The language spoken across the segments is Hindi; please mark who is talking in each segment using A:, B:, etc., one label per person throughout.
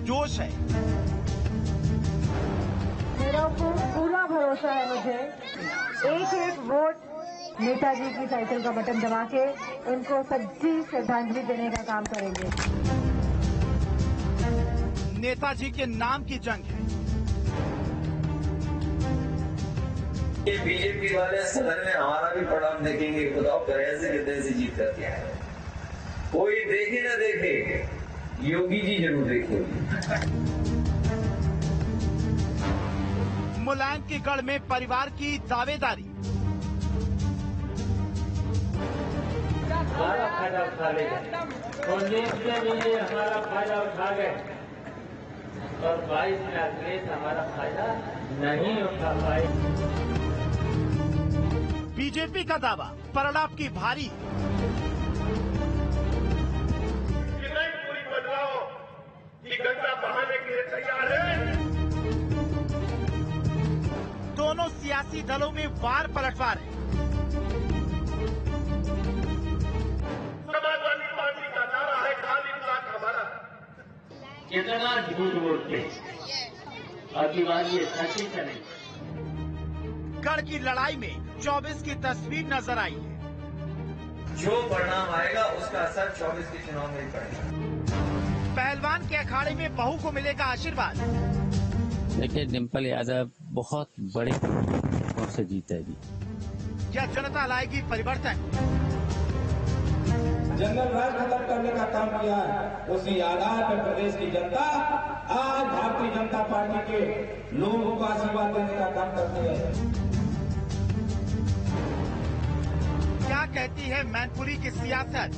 A: जोश है।
B: मेरा पूरा भरोसा है मुझे, एक एक वोट नेताजी की साइकिल का बटन दबा के उनको सच्ची श्रद्धांजलि देने का काम करेंगे।
A: नेताजी के नाम की जंग है।
C: ये बीजेपी वाले सदन में हमारा भी प्रोग्राम देखेंगे, बताओ कैसे कितने से जीत करके आए। कोई देखे न देखे, योगी जी जरूर देखेंगे।
A: मुलायम के गढ़ में परिवार की दावेदारी।
D: हमारा फायदा उठा लेगा और नेता जी हमारा फायदा उठा गए और 22 में अखिलेश हमारा फायदा नहीं उठा पाए।
A: बीजेपी का दावा परिणाम की भारी।
E: पूरी बदलाव की गंगा बहाने के लिए तैयार है।
A: दोनों सियासी दलों में वार पलटवार है।
E: समाजवादी पार्टी का नारा है खाली ब्लॉक हमारा।
D: कितना झूठ बोलते और दीवार ये सच्ची चले।
A: गढ़ की लड़ाई में 24 की तस्वीर नजर आई है।
C: जो परिणाम आएगा उसका असर 24 के चुनाव में ही पड़ेगा।
A: पहलवान के अखाड़े में बहू को मिलेगा आशीर्वाद।
F: देखिए, डिम्पल यादव बहुत बड़े वोट से जीता है जी।
A: क्या जनता लाएगी परिवर्तन?
G: जंगल राज खत्म करने का काम किया है, उसी आधार पर प्रदेश की जनता आज भारतीय जनता पार्टी के लोगों को आशीर्वाद देने का काम करती है।
A: क्या कहती है मैनपुरी की सियासत?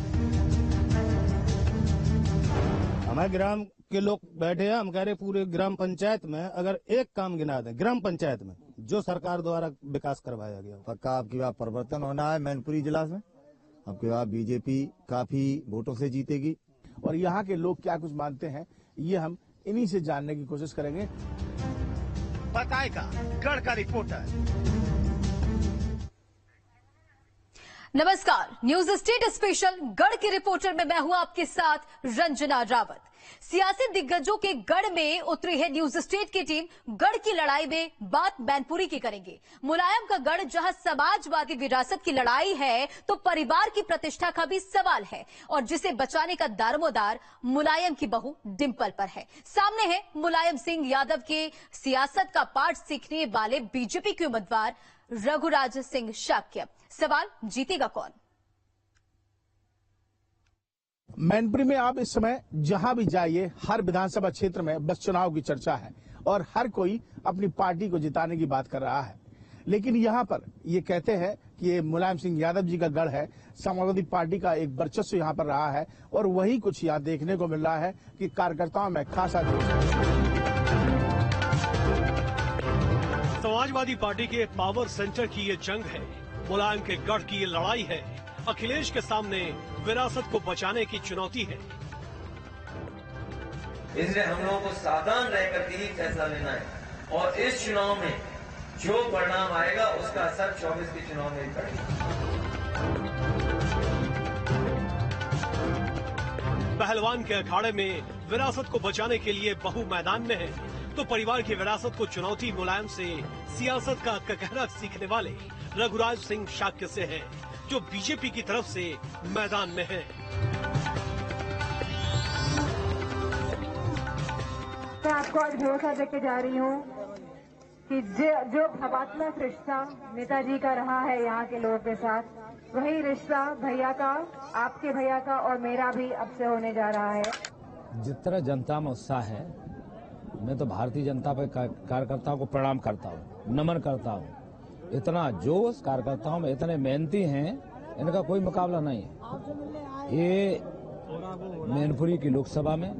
H: हमारे ग्राम के लोग बैठे हैं, हम कह रहे पूरे ग्राम पंचायत में अगर एक काम गिना दें ग्राम पंचायत में जो सरकार द्वारा विकास करवाया गया,
I: पक्का आपकी बात परिवर्तन होना है। मैनपुरी जिला में आपकी बात बीजेपी काफी वोटों से जीतेगी।
J: और यहाँ के लोग क्या कुछ मानते हैं ये हम इन्हीं से जानने की कोशिश करेंगे।
A: बताएगा गढ़ का रिपोर्टर।
K: नमस्कार, न्यूज स्टेट स्पेशल गढ़ के रिपोर्टर में मैं हूं आपके साथ रंजना रावत। सियासी दिग्गजों के गढ़ में उतरी है न्यूज स्टेट की टीम। गढ़ की लड़ाई में बात मैनपुरी की करेंगे। मुलायम का गढ़ जहां समाजवादी विरासत की लड़ाई है तो परिवार की प्रतिष्ठा का भी सवाल है और जिसे बचाने का दारोमदार मुलायम की बहू डिंपल पर है। सामने है मुलायम सिंह यादव के सियासत का पाठ सीखने वाले बीजेपी के उम्मीदवार रघुराज सिंह शाक्य। सवाल, जीतेगा कौन?
J: मैनपुरी में आप इस समय जहां भी जाइए हर विधानसभा क्षेत्र में बस चुनाव की चर्चा है और हर कोई अपनी पार्टी को जिताने की बात कर रहा है। लेकिन यहां पर ये कहते हैं कि ये मुलायम सिंह यादव जी का गढ़ है, समाजवादी पार्टी का एक वर्चस्व यहां पर रहा है और वही कुछ यहां देखने को मिल रहा है कि कार्यकर्ताओं में खासा जोश है।
L: समाजवादी पार्टी के पावर सेंटर की ये जंग है, मुलायम के गढ़ की ये लड़ाई है, अखिलेश के सामने विरासत को बचाने की चुनौती है।
C: इसलिए हम लोगों को सावधान रहकर के ही फैसला लेना है और इस चुनाव में जो परिणाम आएगा उसका असर 24 के चुनाव में ही पड़ेगा।
L: पहलवान के अखाड़े में विरासत को बचाने के लिए बहू मैदान में है तो परिवार की विरासत को चुनौती मुलायम से सियासत का ककहरा सीखने वाले रघुराज सिंह शाक्य से है जो बीजेपी की तरफ से मैदान में है।
B: मैं आपको आज भरोसा देके जा रही हूँ कि जो भावात्मक रिश्ता नेताजी का रहा है यहाँ के लोगों के साथ, वही रिश्ता भैया का, आपके भैया का और मेरा भी अब से होने जा रहा है।
F: जिस तरह जनता में उत्साह है, मैं तो भारतीय जनता पार्टी कार्यकर्ताओं को प्रणाम करता हूँ, नमन करता हूँ। इतना जोश कार्यकर्ताओं में, इतने मेहनती हैं, इनका कोई मुकाबला नहीं है। ये मैनपुरी की लोकसभा में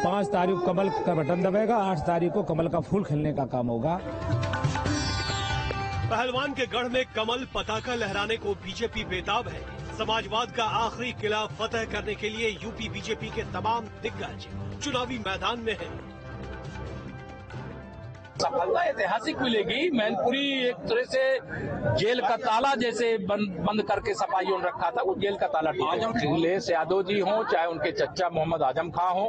F: 5 तारीख को कमल का बटन दबेगा, 8 तारीख को कमल का फूल खिलने का काम होगा।
L: पहलवान के गढ़ में कमल पताका लहराने को बीजेपी बेताब है। समाजवाद का आखिरी किला फतह करने के लिए यूपी बीजेपी के तमाम दिग्गज चुनावी मैदान में हैं।
M: सफलता ऐतिहासिक मिलेगी। मैनपुरी एक तरह से जेल का ताला जैसे बंद करके सफाइयों ने रखा था, वो जेल का ताला टूटा। अखिलेश यादव जी हों चाहे उनके चच्चा मोहम्मद आजम खां हो,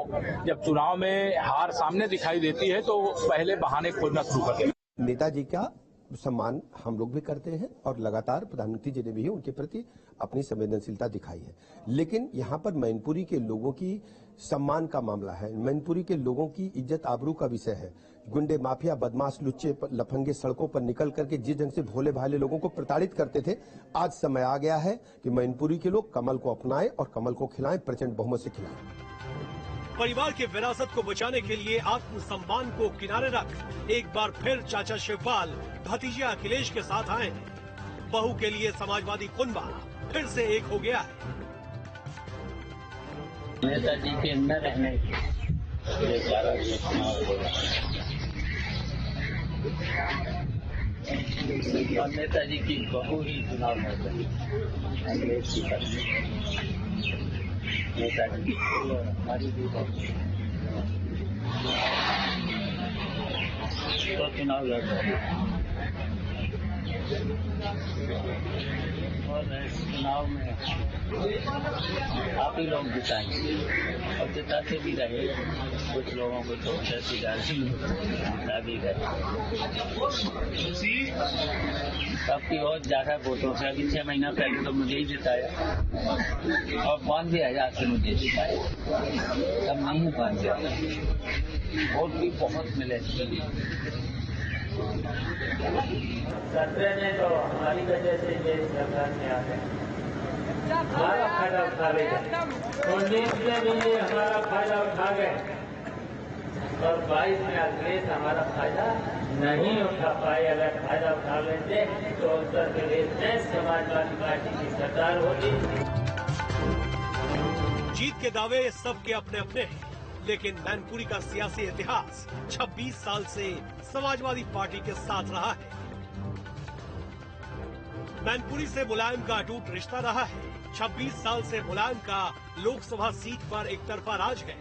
M: जब चुनाव में हार सामने दिखाई देती है तो पहले बहाने खोजना शुरू कर देते।
N: नेताजी का सम्मान हम लोग भी करते हैं और लगातार प्रधानमंत्री जी ने भी उनके प्रति अपनी संवेदनशीलता दिखाई है, लेकिन यहाँ पर मैनपुरी के लोगों की सम्मान का मामला है। मैनपुरी के लोगों की इज्जत आबरू का विषय है। गुंडे माफिया बदमाश लुच्चे लफंगे सड़कों पर निकल करके जिस ढंग से भोले भाले लोगों को प्रताड़ित करते थे, आज समय आ गया है कि मैनपुरी के लोग कमल को अपनाएं और कमल को खिलाएं, प्रचंड बहुमत से खिलाएं।
L: परिवार की विरासत को बचाने के लिए आत्मसम्मान को किनारे रख एक बार फिर चाचा शिवपाल भतीजे अखिलेश के साथ आए हैं। बहू के लिए समाजवादी कुनबा फिर से एक हो गया है।
D: नेताजी के न रहने और नेताजी की बहू ही चुनाव में बनी, अंग्रेज की पत्नी नेताजी की हमारी भी तो चुनाव लड़ रही और इस चुनाव में आप ही लोग जिताएंगे और जिताते भी रहे। कुछ लोगों को तो जिता भी गए, सबकी और ज्यादा वोटों से। अभी 6 महीना पहले तो मुझे ही जिताया और 92,000 से मुझे जिताया, तब नहीं 92,000 वोट भी बहुत मिले। खतरे में तो हमारी वजह से देश सरकार में आ गए, हमारा फायदा उठा रहे हैं। 19 में भी हमारा फायदा उठा गए और 22 में अखिलेश हमारा फायदा नहीं उठा पाए। अगर फायदा उठा लेते तो उत्तर प्रदेश में समाजवादी पार्टी की सरकार होती।
L: जीत के दावे सबके अपने अपने हैं, लेकिन मैनपुरी का सियासी इतिहास 26 साल से समाजवादी पार्टी के साथ रहा है। मैनपुरी से मुलायम का अटूट रिश्ता रहा है। 26 साल से मुलायम का लोकसभा सीट पर एक तरफा राज है।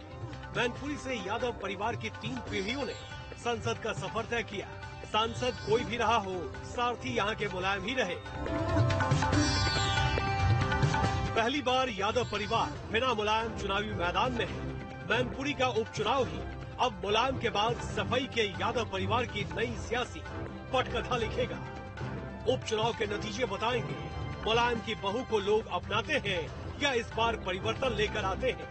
L: मैनपुरी से यादव परिवार की 3 पीढ़ियों ने संसद का सफर तय किया। सांसद कोई भी रहा हो, सारथी यहाँ के मुलायम ही रहे। पहली बार यादव परिवार बिना मुलायम चुनावी मैदान में है। मैनपुरी का उपचुनाव ही अब मुलायम के बाद सफाई के यादव परिवार की नई सियासी पटकथा लिखेगा। उपचुनाव के नतीजे बताएंगे मुलायम की बहू को लोग अपनाते हैं या इस बार परिवर्तन लेकर आते हैं।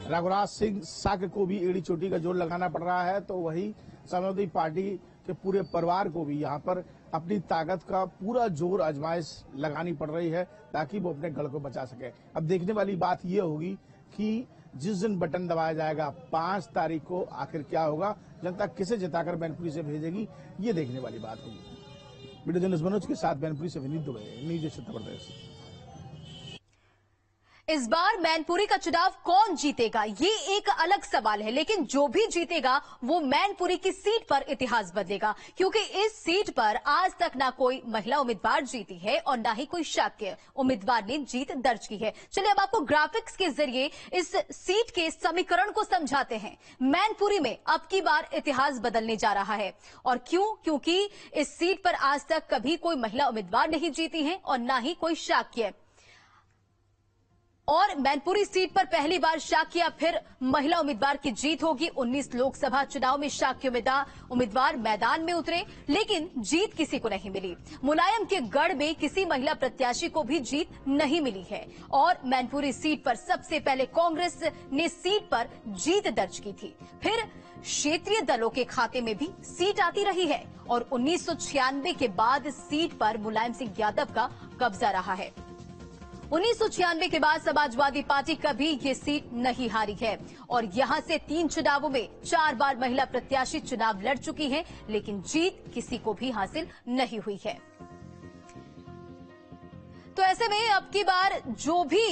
J: रघुराज सिंह शाक्य को भी एड़ी चोटी का जोर लगाना पड़ रहा है, तो वही समाजवादी पार्टी के पूरे परिवार को भी यहाँ पर अपनी ताकत का पूरा जोर आजमाइश लगानी पड़ रही है ताकि वो अपने गढ़ को बचा सके। अब देखने वाली बात ये होगी कि जिस दिन बटन दबाया जाएगा 5 तारीख को आखिर क्या होगा, जनता किसे जिताकर मैनपुरी से भेजेगी, ये देखने वाली बात होगी। वीडियो जर्नलिस्ट मनोज के साथ मैनपुरी से विनीत दुबे, न्यूज़ उत्तर प्रदेश।
K: इस बार मैनपुरी का चुनाव कौन जीतेगा, ये एक अलग सवाल है, लेकिन जो भी जीतेगा वो मैनपुरी की सीट पर इतिहास बदलेगा, क्योंकि इस सीट पर आज तक ना कोई महिला उम्मीदवार जीती है और ना ही कोई शाक्य उम्मीदवार ने जीत दर्ज की है। चलिए अब आपको ग्राफिक्स के जरिए इस सीट के समीकरण को समझाते हैं। मैनपुरी में अब की बार इतिहास बदलने जा रहा है, और क्यों? क्योंकि इस सीट पर आज तक कभी कोई महिला उम्मीदवार नहीं जीती है और ना ही कोई शाक्य। और मैनपुरी सीट पर पहली बार शाक्य या फिर महिला उम्मीदवार की जीत होगी। 19 लोकसभा चुनाव में शाक्य उम्मीदवार मैदान में उतरे, लेकिन जीत किसी को नहीं मिली। मुलायम के गढ़ में किसी महिला प्रत्याशी को भी जीत नहीं मिली है। और मैनपुरी सीट पर सबसे पहले कांग्रेस ने सीट पर जीत दर्ज की थी, फिर क्षेत्रीय दलों के खाते में भी सीट आती रही है, और 1996 के बाद सीट पर मुलायम सिंह यादव का कब्जा रहा है। 1996 के बाद समाजवादी पार्टी कभी ये सीट नहीं हारी है, और यहां से 3 चुनावों में 4 बार महिला प्रत्याशी चुनाव लड़ चुकी हैं, लेकिन जीत किसी को भी हासिल नहीं हुई है। तो ऐसे में अब की बार जो भी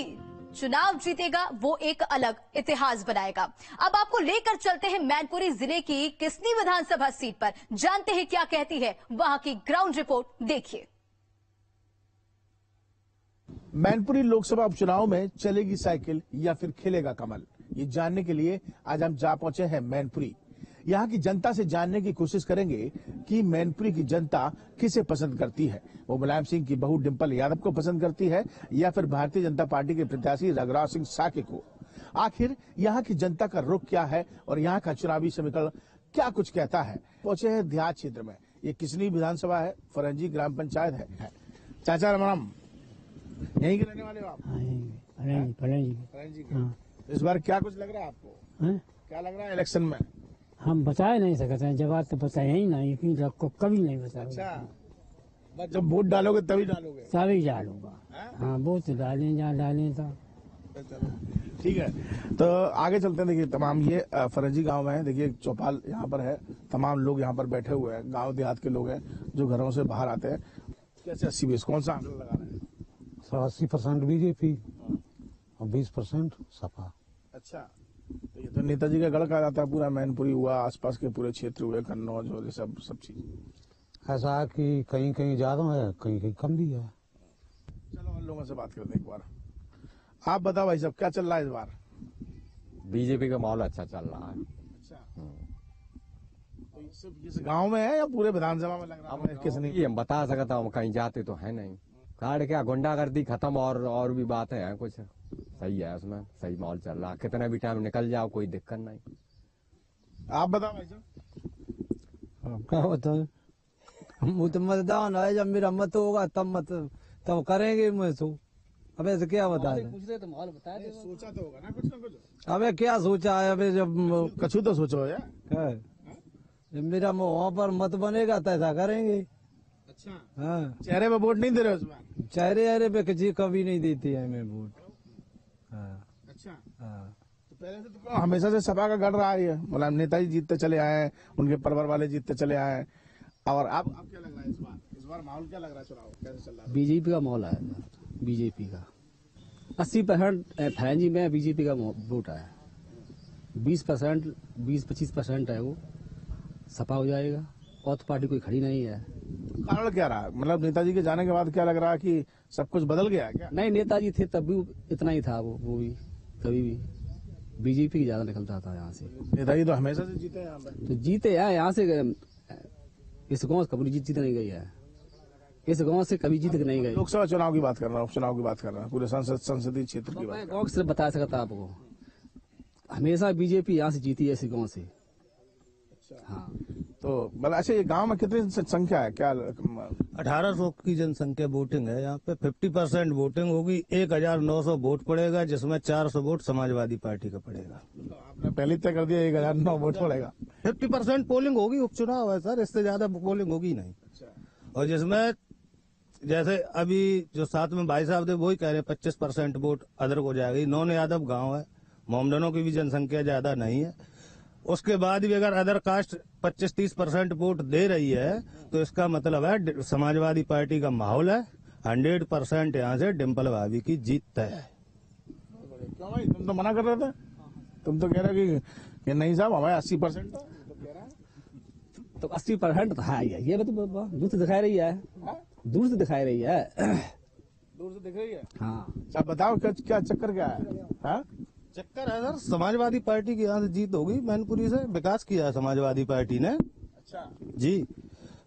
K: चुनाव जीतेगा वो एक अलग इतिहास बनाएगा। अब आपको लेकर चलते हैं मैनपुरी जिले की किसनी विधानसभा सीट पर, जानते हैं क्या कहती है वहां की ग्राउंड रिपोर्ट। देखिए।
J: मैनपुरी लोकसभा उपचुनाव में चलेगी साइकिल या फिर खिलेगा कमल, ये जानने के लिए आज हम जा पहुंचे हैं मैनपुरी। यहाँ की जनता से जानने की कोशिश करेंगे कि मैनपुरी की जनता किसे पसंद करती है। वो मुलायम सिंह की बहू डिंपल यादव को पसंद करती है या फिर भारतीय जनता पार्टी के प्रत्याशी रघुराज सिंह साके को। आखिर यहाँ की जनता का रुख क्या है और यहाँ का चुनावी समीकरण क्या कुछ कहता है। पहुंचे हैं देहात क्षेत्र में। ये किसनी विधानसभा है, फरंजी ग्राम पंचायत है। चाचा राम, यहीं के रहने वाले हो आप? फरंजी के। इस बार क्या कुछ लग रहा है आपको? क्या लग रहा है इलेक्शन में?
O: हम बता नहीं सकते हैं, जवाब तो बताया ही नहीं, आपको कभी नहीं बताया।
J: अच्छा, बस जब वोट डालोगे तभी डालोगे?
O: तभी डालूंगा। हाँ, वोट डालें जहाँ डालें तो।
J: ठीक है, तो आगे चलते हैं। देखिए तमाम ये फरंजी गांव में है। देखिए चौपाल यहाँ पर है, तमाम लोग यहाँ पर बैठे हुए हैं, गांव देहात के लोग हैं जो घरों से बाहर आते हैं। कैसे 80-20 कौन सा आंकड़ा लगा रहे हैं?
O: 80% बीजेपी और 20% सपा।
J: अच्छा, तो ये तो नेताजी का गढ़ कहा जाता है। पूरा मैनपुरी हुआ, आसपास के पूरे क्षेत्र हुए, कन्नौज और ये सब चीज।
O: ऐसा है कि कहीं कहीं ज्यादा है, कहीं कहीं कम भी है।
J: चलो उन लोगों से बात करते हैं एक बार। आप बताओ भाई साहब, क्या चल रहा है इस बार?
P: बीजेपी का माहौल अच्छा चल रहा है।
J: अच्छा, तो ये सिर्फ इस गांव में है या पूरे विधानसभा में लग रहा है? किसने
P: ये हम बता सकता, हम कहीं जाते तो है नहीं। कार्ड क्या गुंडागर्दी खत्म और भी बातें हैं कुछ। सही है, उसमें सही माहौल चल रहा है। कितना भी टाइम निकल जाओ कोई दिक्कत नहीं।
J: आप बताओ भाई साहब।
O: क्या बताए, वो तो मतदान है, जब मेरा मत होगा तब करेंगे। मैं तो अब ऐसे क्या बता दें?
J: तो माहौल बता दे। सोचा तो होगा ना कुछ ना कुछ।
O: अबे क्या सोचा है? अबे जब
J: कछु तो सोचो यार।
O: जब मेरा वहाँ पर मत बनेगा तो ऐसा करेंगे।
J: अच्छा,
O: हाँ,
J: चेहरे पे वोट नहीं दे रहे उस बार?
O: चेहरे पे किसी कभी नहीं देती है मैं वोट। हाँ।
J: अच्छा,
O: हाँ,
J: तो पहले से तो हमेशा से सपा का गढ़ रहा है। मतलब नेताजी जीतते चले आए हैं, उनके परिवार वाले जीतते चले आए हैं। और आप क्या लग रहा है इस बार माहौल क्या लग रहा है? चुनाव कैसे चल रहा है?
Q: बीजेपी का माहौल है। बीजेपी का 80% फैंजी में बीजेपी का वोट है। 20% 20-25% है वो सपा हो जाएगा। और तो पार्टी कोई खड़ी नहीं है।
J: कारण क्या रहा? मतलब नेताजी के जाने के बाद क्या लग रहा है कि सब कुछ बदल गया है क्या?
Q: नहीं, नेताजी थे तब भी इतना ही था। वो भी कभी भी बीजेपी की ज्यादा निकलता था यहाँ से।
J: नेताजी तो हमेशा से जीते हैं यहाँ पे।
Q: तो जीते हैं यहाँ से। इस गांव से कभी जीत नहीं गई है। इस गांव से कभी जीत नहीं गई।
J: लोकसभा चुनाव की बात कर रहा हूँ, उपचुनाव की बात कर रहा हूँ, पूरे संसदीय क्षेत्र की बात।
Q: गाँव से बता सकता आपको, हमेशा बीजेपी यहाँ से जीती है इस गाँव से।
J: हाँ, तो मतलब अच्छा, ये गांव में कितनी संख्या है? क्या
H: 1800 की जनसंख्या वोटिंग है यहाँ पे। 50% वोटिंग होगी। 1900 वोट पड़ेगा, जिसमें 400 वोट समाजवादी पार्टी का पड़ेगा।
J: तो आपने पहले तय कर दिया 1009 वोट पड़ेगा।
H: 50% पोलिंग होगी, उपचुनाव है सर, इससे ज्यादा पोलिंग होगी नहीं। और जिसमें जैसे अभी जो साथ में भाई साहब थे वही कह रहे हैं 25% वोट अदरक हो जाएगी। नॉन यादव गांव है, मोमडनों की भी जनसंख्या ज्यादा नहीं है। उसके बाद भी अगर अदर कास्ट 25-30% वोट दे रही है तो इसका मतलब है समाजवादी पार्टी का माहौल है। 100% यहाँ से डिंपल भाभी की जीत तय है।
J: क्यों भाई, तुम तो मना कर रहे थे? तुम तो कह रहे कि नहीं साहब हमारे 80%
Q: तो 80% तो है। ये तो दूर से दिखाई रही है। दूर से दिखाई रही है।
J: दूर से दिख रही है।
Q: हाँ,
J: अब बताओ क्या चक्कर क्या है? हाँ?
H: चक्कर है सर, समाजवादी पार्टी की यहाँ से जीत होगी। मैनपुरी से विकास किया है समाजवादी पार्टी ने।
J: अच्छा
H: जी,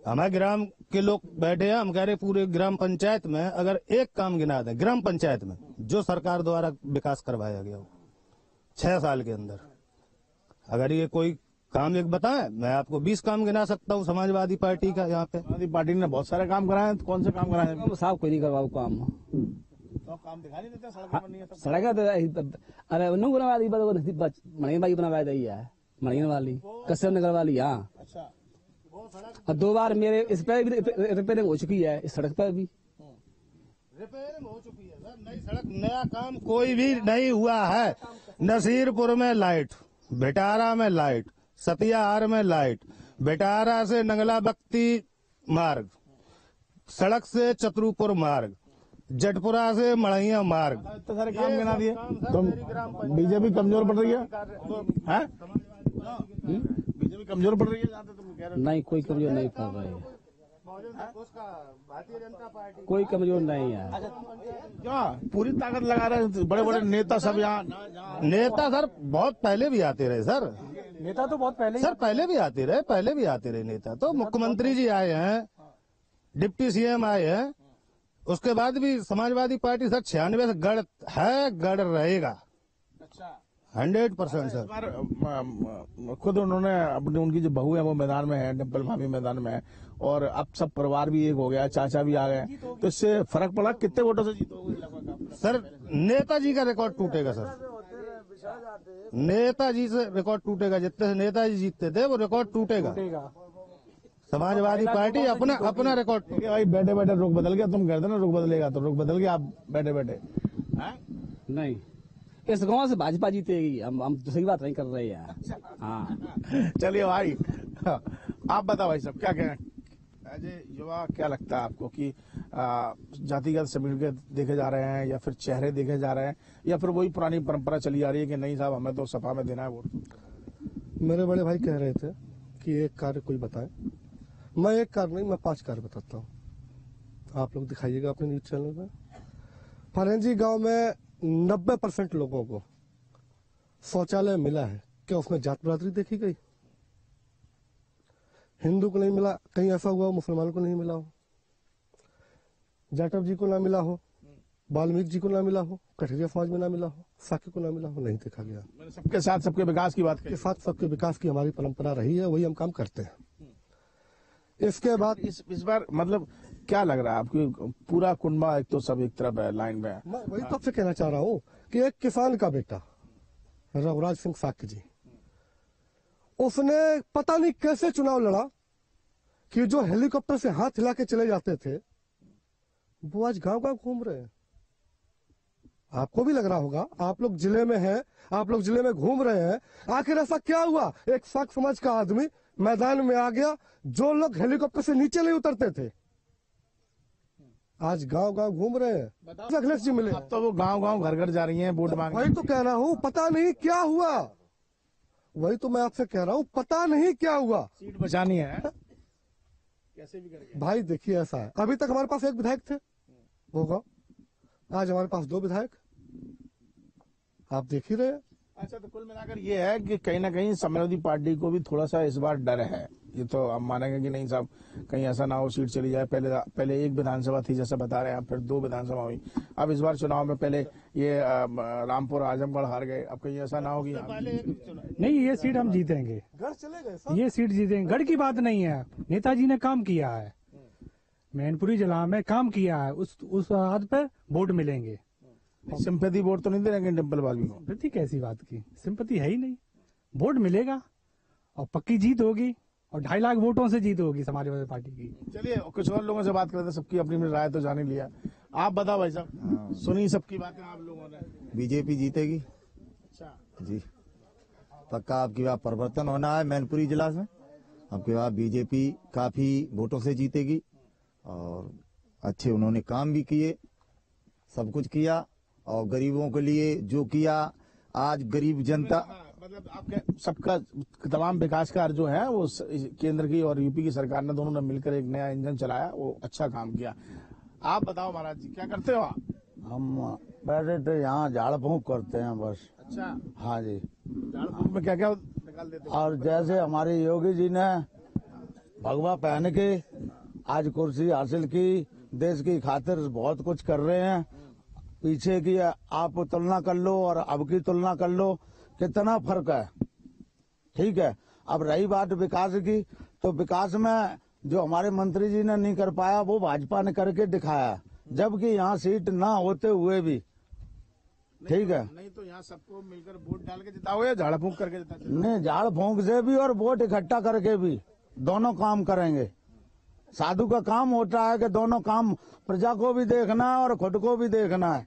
H: हमारे ग्राम के लोग बैठे हैं, हम कह रहे पूरे ग्राम पंचायत में अगर एक काम गिना दें, ग्राम पंचायत में जो सरकार द्वारा विकास करवाया गया हो 6 साल के अंदर, अगर ये कोई काम एक बताएं, मैं आपको 20 काम गिना सकता हूँ समाजवादी पार्टी का। यहाँ पे
J: समाजवादी पार्टी ने बहुत सारे काम कराए हैं। तो कौन से काम कराए हैं?
Q: साहब कोई नहीं करवाओ काम।
J: तो काम दिखा नहीं देते, सड़कें बननी है।
Q: सड़क अरे उन्होंने बनवा दी, मणियन भाई बनवा दी है। मणियन वाली कसम ने करवा ली। हाँ,
J: अच्छा,
Q: और 2 बार मेरे इस पे भी रिपेयरिंग हो चुकी है। इस सड़क पर भी
H: रिपेयरिंग हो चुकी है सर। नई सड़क, नया काम कोई भी नहीं हुआ है। नसीरपुर में लाइट, बेटारा में लाइट, सतियाहार में लाइट, बेटारा से नंगला बख्ती मार्ग, सड़क से चतुरुपुर मार्ग, जटपुरा से मड़ैया मार्ग।
J: तो सारे काम गिना दिए। तुम बीजेपी कमजोर पड़ रही है? बीजेपी कमजोर पड़ रही है?
Q: नहीं, कोई कमजोर नहीं पड़ रही है।
H: भारतीय जनता पार्टी
Q: कोई कमजोर नहीं है।
J: क्या पूरी ताकत लगा रहे हैं बड़े बड़े नेता सब यहाँ?
H: नेता सर बहुत पहले भी आते रहे सर।
Q: नेता तो बहुत पहले
H: सर पहले भी आते रहे नेता तो। मुख्यमंत्री जी आए हैं, डिप्टी सीएम आए हैं, उसके बाद भी समाजवादी पार्टी सर 96 से गढ़ है, गढ़ रहेगा 100% सर।
J: खुद उन्होंने अपनी उनकी जो बहू है वो मैदान में है, डिम्पल भाभी मैदान में है, और अब सब परिवार भी एक हो गया, चाचा भी आ गए, तो इससे फर्क पड़ा? कितने वोटों से जीतोगे लगभग?
H: सर नेताजी का रिकॉर्ड टूटेगा सर, नेताजी से रिकॉर्ड टूटेगा। जितने से नेताजी जीतते थे वो रिकॉर्ड टूटेगा। समाजवादी पार्टी अपना रिकॉर्ड।
J: भाई बैठे बैठे रुख बदल गया, तुम कहते ना रुख बदलेगा, तो रुख बदल गया आप बैठे बैठे?
Q: नहीं, इस गांव से भाजपा जीतेगी, हम दूसरी बात नहीं कर रहे हैं। हाँ
J: चलिए भाई, आप बताओ भाई साहब क्या कहें? अजय युवा, क्या लगता है आपको कि जातिगत सर्टिफिकेट देखे जा रहे हैं या फिर चेहरे देखे जा रहे हैं, या फिर वही पुरानी परंपरा चली आ रही है कि नहीं साहब हमें तो सपा में देना है वोट?
R: मेरे बड़े भाई कह रहे थे कि एक कार्य कोई बताए, मैं एक कार्य नहीं, मैं 5 कार्य बताता हूँ, आप लोग दिखाइएगा अपने न्यूज चैनल में। फरेंजी गांव में 90% लोगों को शौचालय मिला है, क्या उसमें जात बरादरी देखी गई? हिंदू को नहीं मिला, कहीं ऐसा हुआ मुसलमान को नहीं मिला हो, जाटव जी को ना मिला हो, वाल्मीकि जी को ना मिला हो, कठरिया समाज में ना मिला हो, साकी को ना मिला हो, नहीं देखा गया।
J: सबके साथ सबके विकास की बात
R: के साथ सबके विकास की हमारी परंपरा रही है, वही हम काम करते हैं। इसके बाद
J: इस बार मतलब क्या लग रहा है आपकी? पूरा कुंबा एक तो सब एक तरफ है, लाइन में है।
R: मैं वही तो आपसे कहना चाह रहा हूँ कि एक किसान का बेटा रघुराज सिंह शाक्य जी, उसने पता नहीं कैसे चुनाव लड़ा कि जो हेलीकॉप्टर से हाथ हिला के चले जाते थे वो आज गांव गांव घूम रहे हैं। आपको भी लग रहा होगा, आप लोग जिले में हैं, आप लोग जिले में घूम रहे हैं, आखिर ऐसा क्या हुआ? एक शाक्य समाज का आदमी मैदान में आ गया, जो लोग हेलीकॉप्टर से नीचे नहीं उतरते थे आज गांव गांव घूम रहे हैं। अखिलेश जी मिले,
J: अब तो वो गांव गांव घर घर जा रही हैं वोट मांगने।
R: वही तो कह रहा हूँ, पता नहीं क्या हुआ, वही तो मैं आपसे कह रहा हूँ, पता नहीं क्या हुआ।
J: सीट बचानी है कैसे भी करके।
R: भाई देखिए ऐसा है, अभी तक हमारे पास एक विधायक थे होगा, आज हमारे पास 2 विधायक, आप देख ही रहे हैं।
J: अच्छा, तो कुल मिलाकर ये है कि कहीं ना कहीं समाजवादी पार्टी को भी थोड़ा सा इस बार डर है। ये तो हम मानेंगे कि नहीं साहब कहीं ऐसा ना हो सीट चली जाए। पहले एक विधानसभा थी जैसे बता रहे हैं, फिर 2 विधानसभा हुई, अब इस बार चुनाव में पहले ये रामपुर आजमगढ़ हार गए, अब कहीं ऐसा ना होगी?
S: नहीं, ये सीट हम जीतेंगे,
R: गढ़ चले गए,
S: ये सीट जीतेंगे। गढ़ की बात नहीं है, नेताजी ने काम किया है, मैनपुरी जिला में काम किया है, उस आधार पर वोट मिलेंगे।
J: सिंपैथी वोट तो नहीं दे रहे डिम्पल भाभी को?
S: सिंपैथी कैसी बात की, सिंपैथी है ही नहीं, वोट मिलेगा और पक्की जीत होगी और 2.5 लाख वोटों से जीत होगी समाजवादी पार्टी की।
J: चलिए कुछ और लोगों से बात करते हैं, सबकी अपनी अपनी राय तो जान ही लिया। आप बताओ भाई साहब, सुनी सबकी बातें आप लोगों ने?
I: बीजेपी जीतेगी।
J: अच्छा
I: जी, पक्का आपकी बात परिवर्तन होना है मैनपुरी जिला में, आपकी बात बीजेपी काफी वोटों से जीतेगी और अच्छे उन्होंने काम भी किए, सब कुछ किया और गरीबों के लिए जो किया, आज गरीब जनता
J: मतलब आपके सबका तमाम विकास कार्य जो है वो केंद्र की और यूपी की सरकार ने दोनों ने मिलकर एक नया इंजन चलाया, वो अच्छा काम किया। आप बताओ महाराज जी क्या करते हो आप?
T: हम बैठे थे यहाँ झाड़ फूंक करते हैं बस।
J: अच्छा,
T: हाँ जी।
J: झाड़ फूंक में क्या क्या निकाल देते हैं?
T: और जैसे हमारे योगी जी ने भगवा पहन के आज कुर्सी हासिल की, देश की खातिर बहुत कुछ कर रहे हैं। पीछे की आप तुलना कर लो और अब की तुलना कर लो, कितना फर्क है। ठीक है, अब रही बात विकास की, तो विकास में जो हमारे मंत्री जी ने नहीं कर पाया वो भाजपा ने करके दिखाया, जबकि यहाँ सीट ना होते हुए भी। ठीक है,
J: नहीं तो यहाँ सबको मिलकर वोट डाल के जिताओ या झाड़ फूंक करके जिताओ?
T: नहीं, झाड़ फूंक से भी और वोट इकट्ठा करके भी, दोनों काम करेंगे। साधु का काम होता है कि दोनों काम, प्रजा को भी देखना है और खुद को भी देखना है,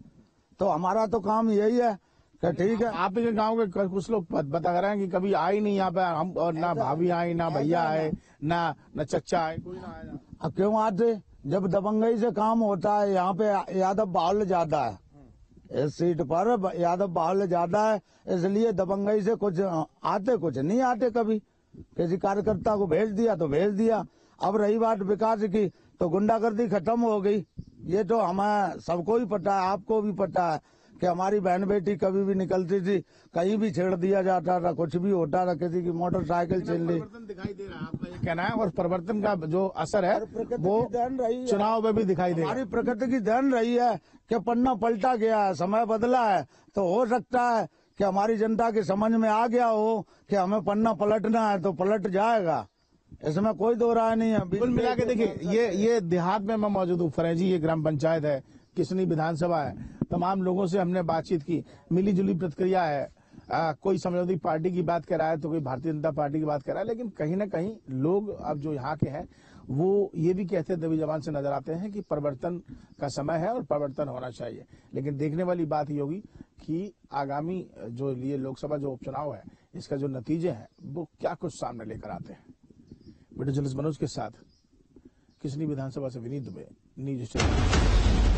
T: तो हमारा तो काम यही है कि ठीक है।
J: आप के गांव के कुछ लोग बता रहे हैं कि कभी आई नहीं यहाँ पे, हम और ना भाभी आई, ना भैया आए, ना चच्चा आए, कोई ना आया।
T: अब क्यों आते? जब दबंगई से काम होता है, यहाँ पे यादव बाहुल्य ज्यादा है, इस सीट पर यादव बाहुल्य ज्यादा है, इसलिए दबंगई से कुछ आते, कुछ नहीं आते। कभी किसी कार्यकर्ता को भेज दिया तो भेज दिया। अब रही बात विकास की, तो गुंडागर्दी खत्म हो गई। ये तो हमें सबको ही पता है, आपको भी पता है कि हमारी बहन बेटी कभी भी निकलती थी, कहीं भी छेड़ दिया जाता था, कुछ भी होता था, किसी की मोटरसाइकिल छीन ली।
J: दिखाई दे रहा है आपका ये कहना है, और परिवर्तन का जो असर है वो चुनाव में भी दिखाई दे रहा है।
T: हमारी प्रकृति की देन रही है कि पन्ना पलटा गया है, समय बदला है, तो हो सकता है कि हमारी जनता के समझ में आ गया हो कि हमें पन्ना पलटना है तो पलट जाएगा, इसमें कोई दो राय नहीं है।
J: कुल मिला के देखिए ये देहात में मैं मौजूद हूँ, फरेजी ये ग्राम पंचायत है, किसनी विधानसभा है, तमाम लोगों से हमने बातचीत की, मिली जुली प्रतिक्रिया है। कोई समाजवादी पार्टी की बात कर रहा है तो कोई भारतीय जनता पार्टी की बात कर रहा है, लेकिन कहीं ना कहीं लोग अब जो यहाँ के हैं वो ये भी कहते दबी जबान से नजर आते हैं कि परिवर्तन का समय है और परिवर्तन होना चाहिए। लेकिन देखने वाली बात ये होगी कि आगामी जो ये लोकसभा जो उपचुनाव है इसका जो नतीजे हैं वो क्या कुछ सामने लेकर आते हैं। वीडियो जर्नलिस्ट मनोज के साथ किसनी विधानसभा से विनीत दुबे, न्यूज़ स्टेशन।